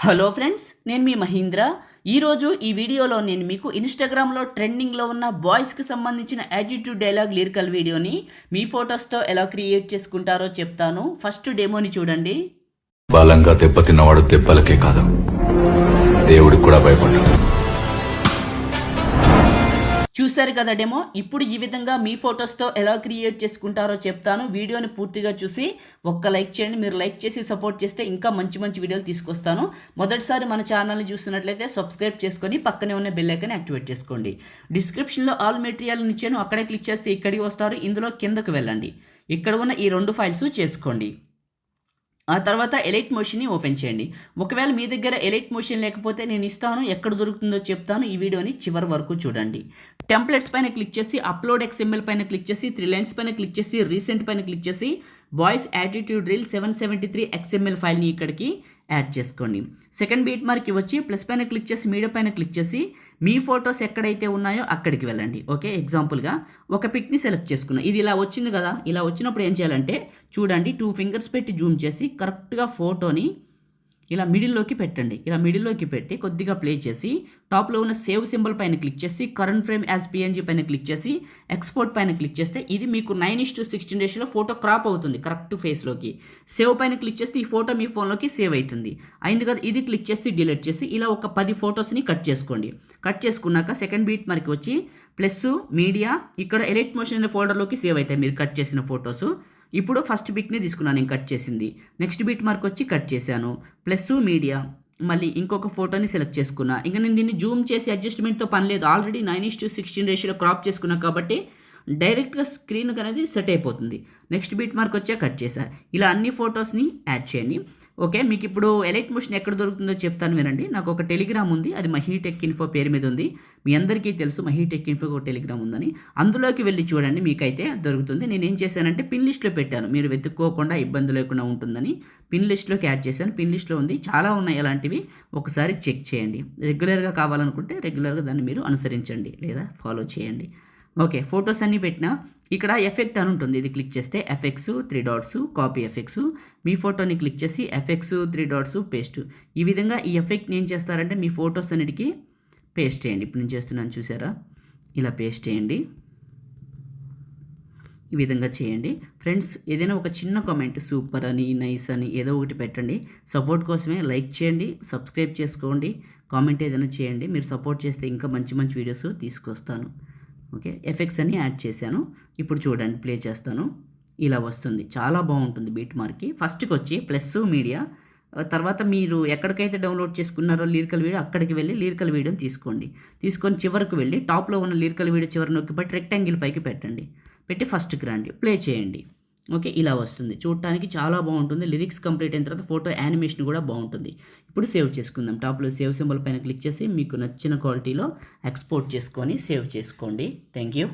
Hello friends, నేను మీ మహీంద్ర. ఈరోజు ఈ వీడియోలో నేను మీకు ఇన్స్టాగ్రామ్లో ట్రెండింగ్లో ఉన్న బాయ్స్కి సంబంధించిన యాటిట్యూడ్ డైలాగ్ లిరికల్ వీడియోని మీ ఫొటోస్తో ఎలా క్రియేట్ చేసుకుంటారో చెప్తాను. ఫస్ట్ డెమోని చూడండి. బలంగా దెబ్బతిన్నవాడు దెబ్బలకే కాదు, దేవుడికి కూడా భయపడ్డాడు. చూశారు కదా డెమో. ఇప్పుడు ఈ విధంగా మీ ఫొటోస్తో ఎలా క్రియేట్ చేసుకుంటారో చెప్తాను. వీడియోని పూర్తిగా చూసి ఒక్క లైక్ చేయండి. మీరు లైక్ చేసి సపోర్ట్ చేస్తే ఇంకా మంచి మంచి వీడియోలు తీసుకొస్తాను. మొదటిసారి మన ఛానల్ని చూస్తున్నట్లయితే సబ్స్క్రైబ్ చేసుకొని పక్కనే ఉన్న బెల్ ఐకాన్ యాక్టివేట్ చేసుకోండి. డిస్క్రిప్షన్లో ఆల్ మెటీరియల్ ఇచ్చాను, అక్కడే క్లిక్ చేస్తే ఇక్కడికి వస్తారు. ఇందులో కిందకు వెళ్ళండి. ఇక్కడ ఉన్న ఈ 2 ఫైల్స్ చేసుకోండి. ఆ తర్వాత ఎలైట్ మోషన్ని ఓపెన్ చేయండి. ఒకవేళ మీ దగ్గర ఎలైట్ మోషన్ లేకపోతే నేను ఇస్తాను, ఎక్కడ దొరుకుతుందో చెప్తాను. ఈ వీడియోని చివరి వరకు చూడండి. టెంప్లెట్స్ పైన క్లిక్ చేసి అప్లోడ్ XML పైన క్లిక్ చేసి 3 లైన్స్ పైన క్లిక్ చేసి రీసెంట్ పైన క్లిక్ చేసి బాయ్స్ యాటిట్యూడ్ రీల్ 773 XML ఫైల్ని ఇక్కడికి యాడ్ చేసుకోండి. సెకండ్ బీట్ మార్క్కి వచ్చి ప్లస్ పైన క్లిక్ చేసి మీడియా పైన క్లిక్ చేసి మీ ఫొటోస్ ఎక్కడైతే ఉన్నాయో అక్కడికి వెళ్ళండి. ఓకే, ఎగ్జాంపుల్గా ఒక పిక్ని సెలెక్ట్ చేసుకున్నాను. ఇది ఇలా వచ్చింది కదా. ఇలా వచ్చినప్పుడు ఏం చేయాలంటే చూడండి, 2 ఫింగర్స్ పెట్టి జూమ్ చేసి కరెక్ట్గా ఫోటోని ఇలా మిడిల్లోకి పెట్టండి. ఇలా మిడిల్లోకి పెట్టి కొద్దిగా ప్లే చేసి టాప్లో ఉన్న సేవ్ సింబల్ పైన క్లిక్ చేసి కరెంట్ ఫ్రేమ్ యాజ్ PNG పైన క్లిక్ చేసి ఎక్స్పోర్ట్ పైన క్లిక్ చేస్తే ఇది మీకు 9:16 రేషియోలో ఫోటో క్రాప్ అవుతుంది కరెక్ట్ ఫేస్లోకి. సేవ్ పైన క్లిక్ చేస్తే ఈ ఫోటో మీ ఫోన్లోకి సేవ్ అవుతుంది. అయింది కదా. ఇది క్లిక్ చేసి డిలీట్ చేసి ఇలా ఒక 10 ఫొటోస్ని కట్ చేసుకోండి. కట్ చేసుకున్నాక సెకండ్ బీట్ మార్క్ వచ్చి ప్లస్ మీడియా, ఇక్కడ ఎలైట్ మోషన్ అనే ఫోల్డర్లోకి సేవ్ అవుతాయి మీరు కట్ చేసిన ఫొటోస్. ఇప్పుడు ఫస్ట్ బిట్ని తీసుకున్నాను నేను కట్ చేసింది. నెక్స్ట్ బిట్ మార్క్ వచ్చి కట్ చేశాను. ప్లస్ మీడియా, మళ్ళీ ఇంకొక ఫోటోని సెలెక్ట్ చేసుకున్నా. ఇంకా నేను దీన్ని జూమ్ చేసి అడ్జస్ట్మెంట్తో పని లేదు. ఆల్రెడీ 9:16 రేషియోలో క్రాప్ చేసుకున్నా కాబట్టి డైరెక్ట్గా స్క్రీన్కి అనేది సెట్ అయిపోతుంది. నెక్స్ట్ బీట్ మార్క్ వచ్చా కట్ చేశాను. ఇలా అన్ని ఫొటోస్ని యాడ్ చేయండి. ఓకే, మీకు ఇప్పుడు ఎలైట్ మోషన్ ఎక్కడ దొరుకుతుందో చెప్తాను వినండి. నాకు ఒక టెలిగ్రామ్ ఉంది, అది మహీటెక్ ఇన్ఫో పేరు మీద ఉంది. మీ అందరికీ తెలుసు మహీటెక్ ఇన్ఫో ఒక టెలిగ్రామ్ ఉందని. అందులోకి వెళ్ళి చూడండి, మీకైతే దొరుకుతుంది. నేను ఏం చేశానంటే పిన్ లిస్ట్లో పెట్టాను, మీరు వెతుక్కోకుండా ఇబ్బంది లేకుండా ఉంటుందని పిన్ లిస్ట్లోకి యాడ్ చేశాను. పిన్ లిస్ట్లో ఉంది, చాలా ఉన్నాయి అలాంటివి. ఒకసారి చెక్ చేయండి. రెగ్యులర్గా కావాలనుకుంటే రెగ్యులర్గా దాన్ని మీరు అనుసరించండి లేదా ఫాలో చేయండి. ఓకే, ఫొటోస్ అన్నీ పెట్టినా ఇక్కడ ఎఫెక్ట్ అని ఉంటుంది. ఇది క్లిక్ చేస్తే ఎఫెక్ట్స్ 3 డాట్స్ కాపీ ఎఫెక్ట్స్. మీ ఫోటోని క్లిక్ చేసి ఎఫెక్ట్స్ 3 డాట్స్ పేస్ట్. ఈ విధంగా ఈ ఎఫెక్ట్ని ఏం చేస్తారంటే మీ ఫొటోస్ అన్నిటికీ పేస్ట్ చేయండి. ఇప్పుడు నేను చేస్తున్నాను చూసారా, ఇలా పేస్ట్ చేయండి. ఈ విధంగా చేయండి. ఫ్రెండ్స్, ఏదైనా ఒక చిన్న కామెంట్ సూపర్ అని నైస్ అని ఏదో ఒకటి పెట్టండి. సపోర్ట్ కోసమే లైక్ చేయండి, సబ్స్క్రైబ్ చేసుకోండి, కామెంట్ ఏదైనా చేయండి. మీరు సపోర్ట్ చేస్తే ఇంకా మంచి మంచి వీడియోస్ తీసుకొస్తాను. ఓకే, ఎఫెక్ట్స్ అన్ని యాడ్ చేశాను. ఇప్పుడు చూడండి, ప్లే చేస్తాను. ఇలా వస్తుంది, చాలా బాగుంటుంది బీట్ మార్క్కి. ఫస్ట్కి వచ్చి ప్లస్ మీడియా, తర్వాత మీరు ఎక్కడికైతే డౌన్లోడ్ చేసుకున్నారో లిరికల్ వీడియో అక్కడికి వెళ్ళి లిరికల్ వీడియోని తీసుకొని చివరికి వెళ్ళి టాప్లో ఉన్న లిరికల్ వీడియో చివరి నొక్కి పెట్టి రెక్టాంగిల్ పైకి పెట్టండి. పెట్టి ఫస్ట్కి రండి, ప్లే చేయండి. ఓకే, ఇలా వస్తుంది. చూడటానికి చాలా బాగుంటుంది. లిరిక్స్ కంప్లీట్ అయిన తర్వాత ఫోటో యానిమేషన్ కూడా బాగుంటుంది. ఇప్పుడు సేవ్ చేసుకుందాం. టాప్లో సేవ్ సింబల్ పైన క్లిక్ చేసి మీకు నచ్చిన క్వాలిటీలో ఎక్స్పోర్ట్ చేసుకొని సేవ్ చేసుకోండి. Thank you.